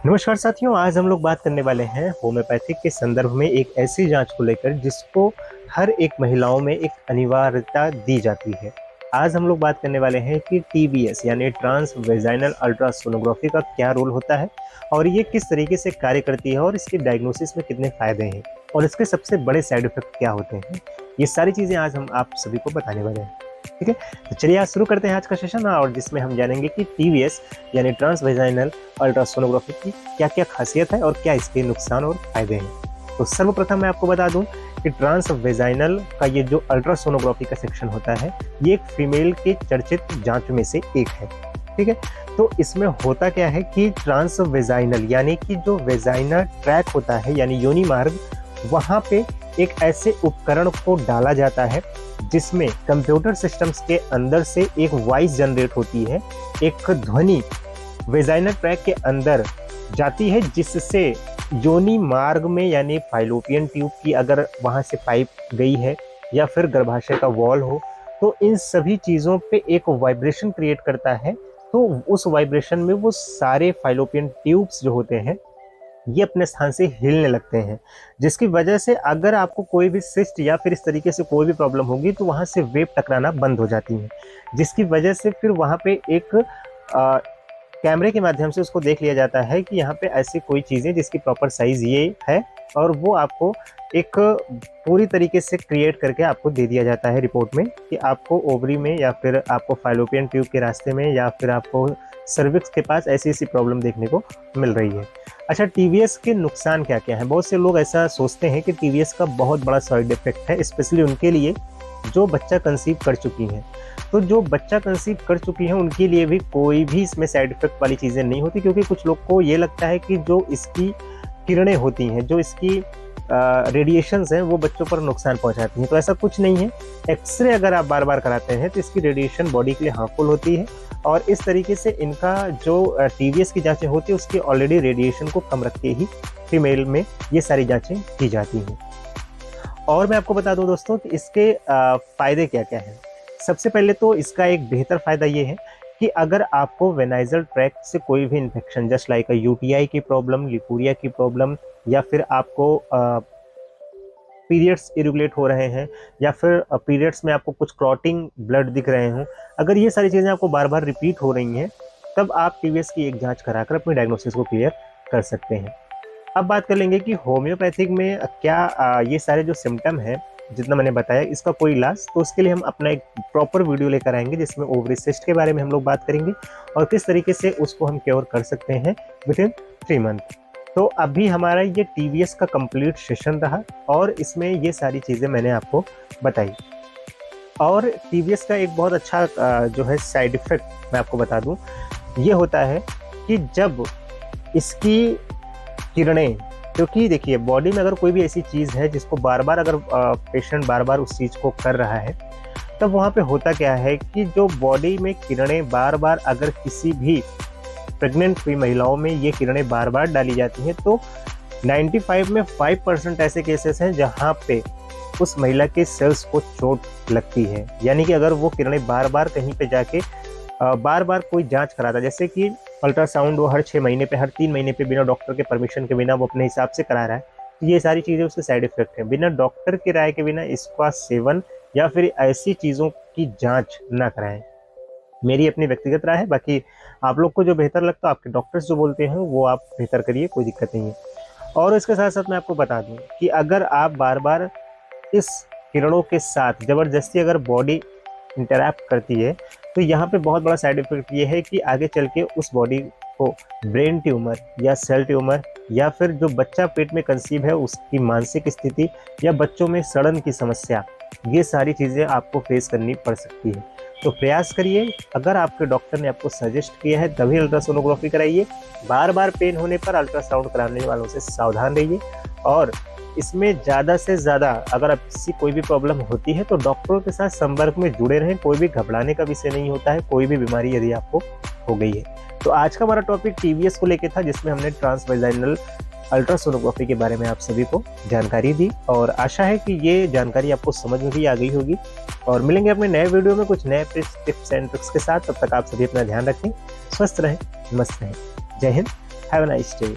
नमस्कार साथियों, आज हम लोग बात करने वाले हैं होम्योपैथिक के संदर्भ में एक ऐसी जांच को लेकर जिसको हर एक महिलाओं में एक अनिवार्यता दी जाती है। आज हम लोग बात करने वाले हैं कि टीवीएस यानी ट्रांस वेजाइनल अल्ट्रासोनोग्राफी का क्या रोल होता है और ये किस तरीके से कार्य करती है और इसके डायग्नोसिस में कितने फायदे हैं और इसके सबसे बड़े साइड इफेक्ट क्या होते हैं। ये सारी चीज़ें आज हम आप सभी को बताने वाले हैं। ठीक है, तो चलिए आज शुरू करते हैं आज का सेशन और जिसमें हम जानेंगे कि टीवीएस यानी ट्रांस वेजाइनल अल्ट्रासोनोग्राफी की क्या क्या खासियत है और क्या इसके नुकसान और फायदे हैं। तो सर्वप्रथम मैं आपको बता दूं कि ट्रांस वेजाइनल का ये जो अल्ट्रासोनोग्राफी का सेक्शन होता है ये एक फीमेल के चर्चित जांच में से एक है। ठीक है, तो इसमें होता क्या है कि ट्रांस वेजाइनल यानी कि जो वेजाइना ट्रैक होता है यानी योनि मार्ग, वहाँ पे एक ऐसे उपकरण को डाला जाता है जिसमें कंप्यूटर सिस्टम्स के अंदर से एक वॉइस जनरेट होती है, एक ध्वनि वेजाइनल ट्रैक के अंदर जाती है जिससे योनि मार्ग में यानी फाइलोपियन ट्यूब की अगर वहाँ से पाइप गई है या फिर गर्भाशय का वॉल हो तो इन सभी चीज़ों पे एक वाइब्रेशन क्रिएट करता है। तो उस वाइब्रेशन में वो सारे फाइलोपियन ट्यूब्स जो होते हैं ये अपने स्थान से हिलने लगते हैं, जिसकी वजह से अगर आपको कोई भी सिस्ट या फिर इस तरीके से कोई भी प्रॉब्लम होगी तो वहाँ से वेव टकराना बंद हो जाती है, जिसकी वजह से फिर वहाँ पे एक कैमरे के माध्यम से उसको देख लिया जाता है कि यहाँ पे ऐसी कोई चीज़ें जिसकी प्रॉपर साइज़ ये है और वो आपको एक पूरी तरीके से क्रिएट करके आपको दे दिया जाता है रिपोर्ट में कि आपको ओवरी में या फिर आपको फाइलोपियन ट्यूब के रास्ते में या फिर आपको सर्विक्स के पास ऐसी ऐसी प्रॉब्लम देखने को मिल रही है। अच्छा, टीवीएस के नुकसान क्या क्या हैं? बहुत से लोग ऐसा सोचते हैं कि टीवीएस का बहुत बड़ा साइड इफेक्ट है, स्पेशली उनके लिए जो बच्चा कंसीव कर चुकी हैं। तो जो बच्चा कंसीव कर चुकी हैं उनके लिए भी कोई भी इसमें साइड इफेक्ट वाली चीज़ें नहीं होती, क्योंकि कुछ लोग को ये लगता है कि जो इसकी किरणें होती हैं, जो इसकी रेडिएशंस हैं वो बच्चों पर नुकसान पहुंचाती हैं। तो ऐसा कुछ नहीं है। एक्सरे अगर आप बार बार कराते हैं तो इसकी रेडिएशन बॉडी के लिए हार्मफुल होती है और इस तरीके से इनका जो टीवीएस की जांचें होती है उसकी ऑलरेडी रेडिएशन को कम रख के ही फीमेल में ये सारी जांचें की जाती हैं। और मैं आपको बता दूं दोस्तों कि इसके फ़ायदे क्या क्या हैं। सबसे पहले तो इसका एक बेहतर फ़ायदा ये है कि अगर आपको वेनाइजल ट्रैक्ट से कोई भी इन्फेक्शन जस्ट लाइक यूटीआई की प्रॉब्लम, लिकोरिया की प्रॉब्लम या फिर आपको पीरियड्स इरेगुलेट हो रहे हैं या फिर पीरियड्स में आपको कुछ क्लॉटिंग ब्लड दिख रहे हों, अगर ये सारी चीज़ें आपको बार बार रिपीट हो रही हैं तब आप टीवीएस की एक जांच कराकर अपनी डायग्नोसिस को क्लियर कर सकते हैं। अब बात कर लेंगे कि होम्योपैथिक में क्या ये सारे जो सिम्टम हैं जितना मैंने बताया इसका कोई इलाज, तो उसके लिए हम अपना एक प्रॉपर वीडियो लेकर आएंगे जिसमें ओवरी सिस्ट के बारे में हम लोग बात करेंगे और किस तरीके से उसको हम क्योर कर सकते हैं विद इन 3 मंथ। तो अभी हमारा ये टीवीएस का कंप्लीट सेशन रहा और इसमें ये सारी चीज़ें मैंने आपको बताई। और टीवीएस का एक बहुत अच्छा जो है साइड इफ़ेक्ट मैं आपको बता दूं, ये होता है कि जब इसकी किरणें, क्योंकि देखिए बॉडी में अगर कोई भी ऐसी चीज़ है जिसको बार बार अगर पेशेंट बार बार उस चीज़ को कर रहा है तब वहाँ पे होता क्या है कि जो बॉडी में किरणें बार बार अगर किसी भी प्रेग्नेंट हुई महिलाओं में ये किरणें बार बार डाली जाती हैं तो 95 में 5% ऐसे केसेस हैं जहाँ पे उस महिला के सेल्स को चोट लगती है। यानी कि अगर वो किरणें बार बार कहीं पे जाके बार बार कोई जांच कराता है, जैसे कि अल्ट्रासाउंड वो हर 6 महीने पे, हर 3 महीने पे बिना डॉक्टर के परमिशन के बिना वो अपने हिसाब से करा रहा है, तो ये सारी चीज़ें उसके साइड इफेक्ट हैं। बिना डॉक्टर की राय के बिना इसका सेवन या फिर ऐसी चीज़ों की जाँच ना कराएं, मेरी अपनी व्यक्तिगत राय है। बाकी आप लोग को जो बेहतर लगता है, आपके डॉक्टर्स जो बोलते हैं वो आप बेहतर करिए, कोई दिक्कत नहीं है। और इसके साथ साथ मैं आपको बता दूं कि अगर आप बार बार इस किरणों के साथ ज़बरदस्ती अगर बॉडी इंटरैक्ट करती है तो यहाँ पे बहुत बड़ा साइड इफेक्ट ये है कि आगे चल के उस बॉडी को ब्रेन ट्यूमर या सेल ट्यूमर या फिर जो बच्चा पेट में कंसीव है उसकी मानसिक स्थिति या बच्चों में सड़न की समस्या, ये सारी चीज़ें आपको फेस करनी पड़ सकती है। तो प्रयास करिए, अगर आपके डॉक्टर ने आपको सजेस्ट किया है तभी अल्ट्रासोनोग्राफी कराइए। बार बार पेन होने पर अल्ट्रासाउंड कराने वालों से सावधान रहिए और इसमें ज़्यादा से ज़्यादा अगर आपसी कोई भी प्रॉब्लम होती है तो डॉक्टरों के साथ संपर्क में जुड़े रहें। कोई भी घबराने का विषय नहीं होता है, कोई भी बीमारी यदि आपको हो गई है। तो आज का हमारा टॉपिक टीवीएस को लेकर था जिसमें हमने ट्रांस वेजाइनल अल्ट्रासोनोग्राफी के बारे में आप सभी को जानकारी दी और आशा है कि ये जानकारी आपको समझ में भी आ गई होगी। और मिलेंगे अपने नए वीडियो में कुछ नए टिप्स एंड ट्रिक्स के साथ। तब तक आप सभी अपना ध्यान रखें, स्वस्थ रहें, मस्त रहें। जय Hind, have a nice day.